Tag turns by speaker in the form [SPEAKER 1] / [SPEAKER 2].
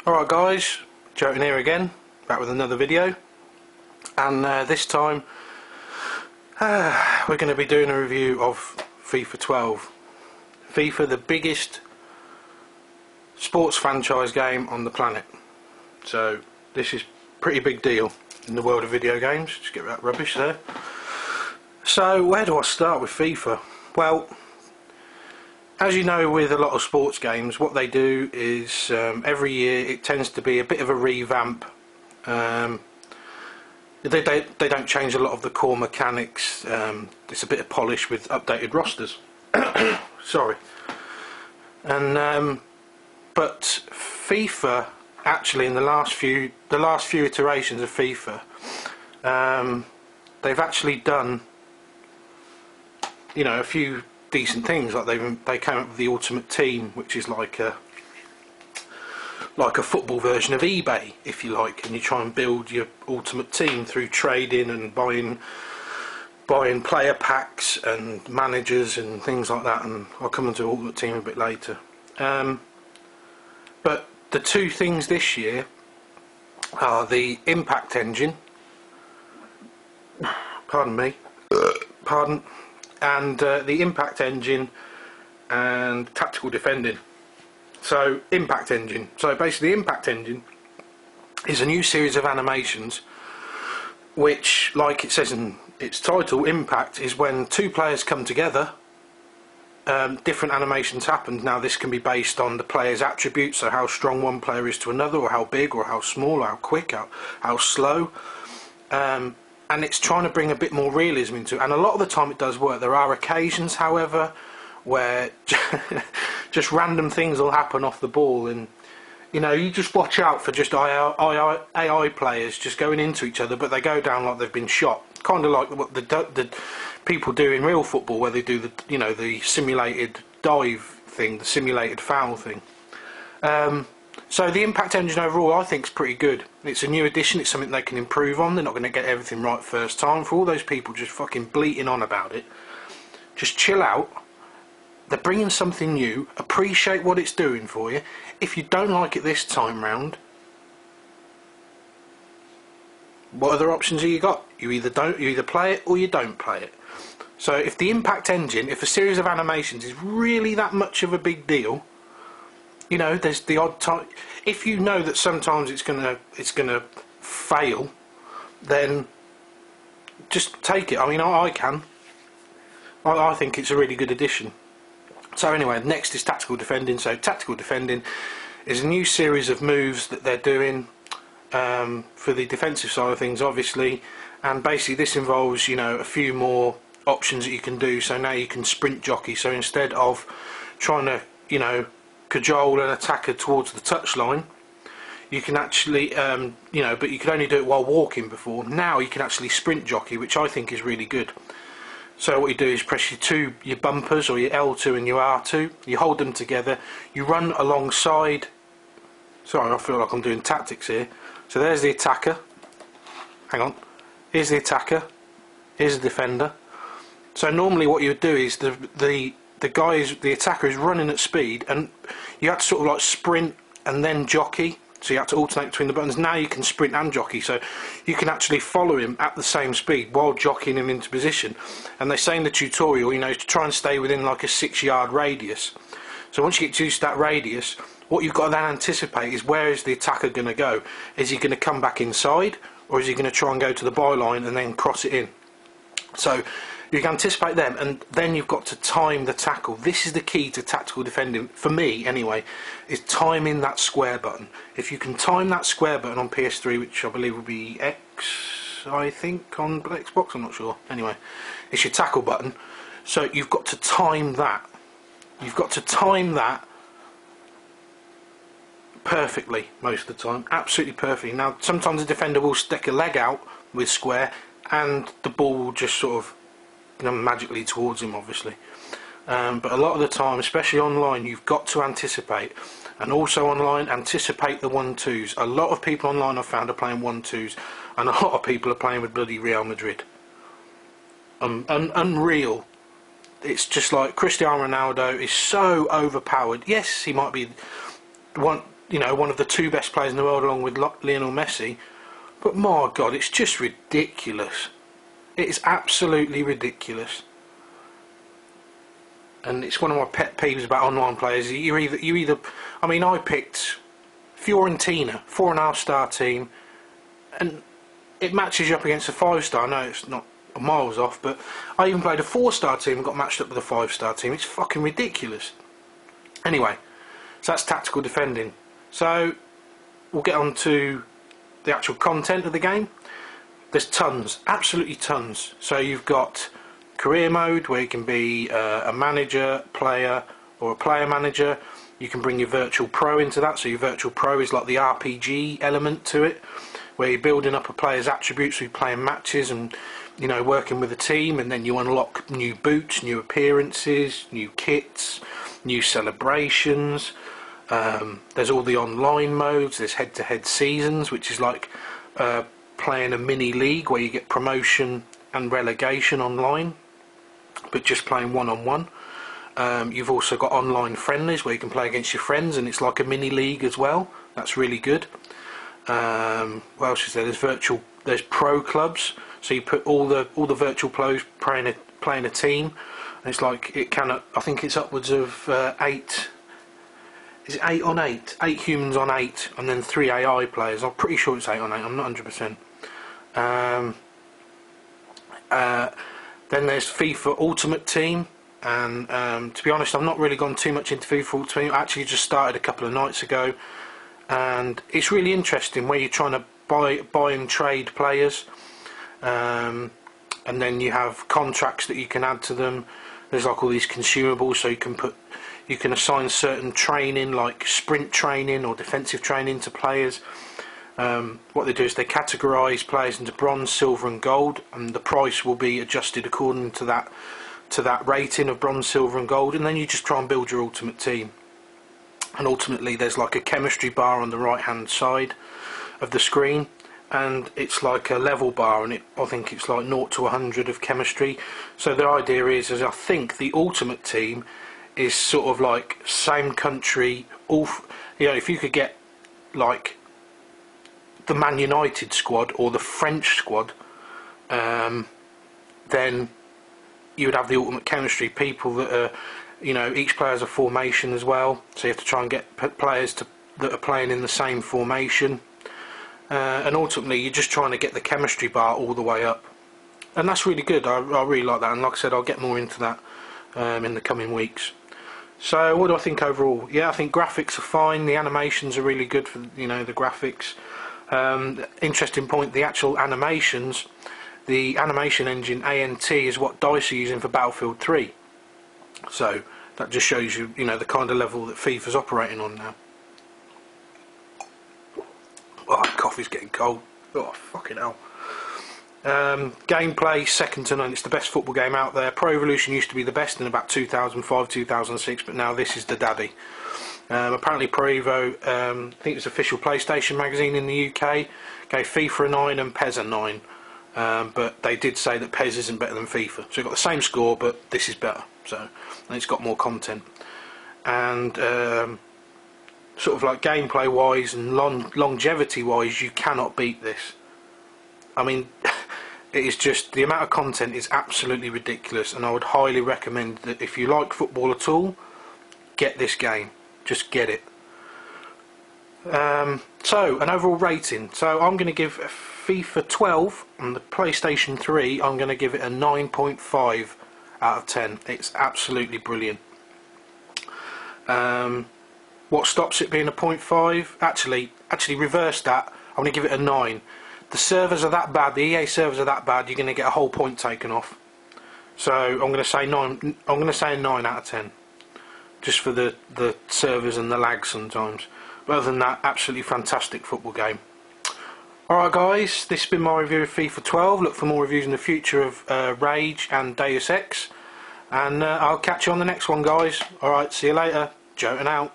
[SPEAKER 1] Alright guys, Jotun here again, back with another video, and this time we're going to be doing a review of FIFA 12. FIFA, the biggest sports franchise game on the planet, so this is a pretty big deal in the world of video games. Just get that rubbish there. So where do I start with FIFA? Well, as you know, with a lot of sports games, what they do is every year it tends to be a bit of a revamp. They don't change a lot of the core mechanics. It's a bit of polish with updated rosters. Sorry. And but FIFA, actually, in the last few iterations of FIFA, they've actually done, you know, a few decent things. Like they came up with the Ultimate Team, which is like a football version of eBay, if you like, and you try and build your ultimate team through trading and buying player packs and managers and things like that, and I'll come onto Ultimate Team a bit later. But the two things this year are the Impact Engine, and the Impact Engine and Tactical Defending. So Impact Engine. So basically, Impact Engine is a new series of animations, which, like it says in its title, Impact is when two players come together. Different animations happen. Now this can be based on the player's attributes, so how strong one player is to another, or how big, or how small, or how quick, how slow. And it's trying to bring a bit more realism into it, and a lot of the time it does work. There are occasions, however, where just random things will happen off the ball, and you know, you just watch out for just AI players just going into each other, but they go down like they've been shot, kind of like what the people do in real football, where they do the, you know, the simulated dive thing, the simulated foul thing. So the Impact Engine overall, I think, is pretty good. It's a new addition. It's something they can improve on. They're not going to get everything right first time. For all those people just fucking bleating on about it, just chill out. They're bringing something new. Appreciate what it's doing for you. If you don't like it this time round, what other options have you got? You either play it or you don't play it. So if the Impact Engine, if a series of animations is really that much of a big deal, you know, there's the odd time. If you know that sometimes it's gonna fail, then just take it. I mean, I can. I think it's a really good addition. So anyway, next is Tactical Defending. So Tactical Defending is a new series of moves that they're doing for the defensive side of things, obviously. And basically, this involves, you know, a few more options that you can do. So now you can sprint jockey. So instead of trying to, you know, cajole an attacker towards the touchline, you can actually, you know, but you could only do it while walking before. Now you can actually sprint jockey, which I think is really good. So what you do is press your bumpers, or your L2 and your R2, you hold them together, you run alongside. Sorry, I feel like I'm doing tactics here. So there's the attacker, hang on, here's the attacker, here's the defender. So normally what you would do is the attacker is running at speed, and you have to sort of like sprint and then jockey, so you have to alternate between the buttons. Now you can sprint and jockey, so you can actually follow him at the same speed while jockeying him into position. And they say in the tutorial, you know, to try and stay within like a 6-yard radius. So once you get used to that radius, what you've got to then anticipate is, where is the attacker going to go? Is he going to come back inside, or is he going to try and go to the byline and then cross it in? So you can anticipate them, and then you've got to time the tackle. This is the key to Tactical Defending, for me anyway, is timing that square button. If you can time that square button on PS3, which I believe will be X, I think, on Xbox, I'm not sure. Anyway, it's your tackle button. So you've got to time that. You've got to time that perfectly most of the time, absolutely perfectly. Now, sometimes the defender will stick a leg out with square, and the ball will just sort of, you know, magically towards him, obviously. But a lot of the time, especially online, you've got to anticipate. And also online, anticipate the 1-2s. A lot of people online I've found are playing 1-2s, and a lot of people are playing with bloody Real Madrid. Unreal. It's just like Cristiano Ronaldo is so overpowered. Yes, he might be you know, one of the two best players in the world along with Lionel Messi. But my God, it's just ridiculous. It is absolutely ridiculous. And it's one of my pet peeves about online players. You either, I mean, I picked Fiorentina, 4.5-star team, and it matches you up against a 5-star. No, it's not miles off, but I even played a 4-star team and got matched up with a 5-star team. It's fucking ridiculous. Anyway, so that's tactical defending. So we'll get on to the actual content of the game. There's tons, absolutely tons. So you've got career mode, where you can be a manager, player, or a player manager. You can bring your virtual pro into that. So your virtual pro is like the RPG element to it, where you're building up a player's attributes through playing matches and, you know, working with a team, and then you unlock new boots, new appearances, new kits, new celebrations. There's all the online modes. There's head-to-head seasons, which is like playing a mini league where you get promotion and relegation online, but just playing one-on-one. You've also got online friendlies where you can play against your friends, and it's like a mini league as well. That's really good. What else is there? There's pro clubs, so you put all the virtual pros playing a team, and it's like I think it's upwards of 8. Is it 8 on 8? 8 humans on 8, and then 3 AI players. I'm pretty sure it's 8 on 8. I'm not 100%. Then there's FIFA Ultimate Team, and to be honest, I've not really gone too much into FIFA Ultimate Team. I actually just started a couple of nights ago, and it's really interesting where you're trying to buy and trade players, and then you have contracts that you can add to them. There's like all these consumables, so you can assign certain training, like sprint training or defensive training, to players. What they do is they categorise players into bronze, silver and gold, and the price will be adjusted according to that rating of bronze, silver and gold, and then you just try and build your ultimate team. And ultimately there's like a chemistry bar on the right hand side of the screen, and it's like a level bar, and I think it's like 0 to 100 of chemistry. So the idea is I think the ultimate team is sort of like same country, you know, if you could get like the Man United squad or the French squad, then you would have the ultimate chemistry. People that are, you know, each player has a formation as well, so you have to try and get players that are playing in the same formation, and ultimately you're just trying to get the chemistry bar all the way up, and that's really good. I really like that, and like I said, I'll get more into that in the coming weeks. So what do I think overall? Yeah, I think graphics are fine. The animations are really good for, you know, the graphics. Interesting point, the actual animations, the animation engine ANT is what DICE are using for Battlefield 3. So that just shows you, you know, the kind of level that FIFA's operating on now. Oh, coffee's getting cold. Oh, fucking hell. Gameplay, second to none. It's the best football game out there. Pro Evolution used to be the best in about 2005, 2006, but now this is the daddy. Apparently Pro Evo, I think it was official PlayStation magazine in the UK, gave FIFA a 9 and PES a 9, but they did say that PES isn't better than FIFA. So you've got the same score, but this is better. So, and it's got more content. And sort of like gameplay wise and longevity wise, you cannot beat this. I mean, it is just, the amount of content is absolutely ridiculous, and I would highly recommend that if you like football at all, get this game. Just get it. So, an overall rating. So I'm going to give FIFA 12 on the PlayStation 3, I'm going to give it a 9.5 out of 10. It's absolutely brilliant. What stops it being a 0.5? Actually reverse that. I'm going to give it a 9. The servers are that bad, the EA servers are that bad, you're going to get a whole point taken off. So I'm going to say 9. I'm going to say a 9 out of 10, just for the servers and the lag sometimes. But other than that, absolutely fantastic football game. Alright guys, this has been my review of FIFA 12. Look for more reviews in the future of Rage and Deus Ex, and I'll catch you on the next one, guys. Alright, see you later. Jotun out.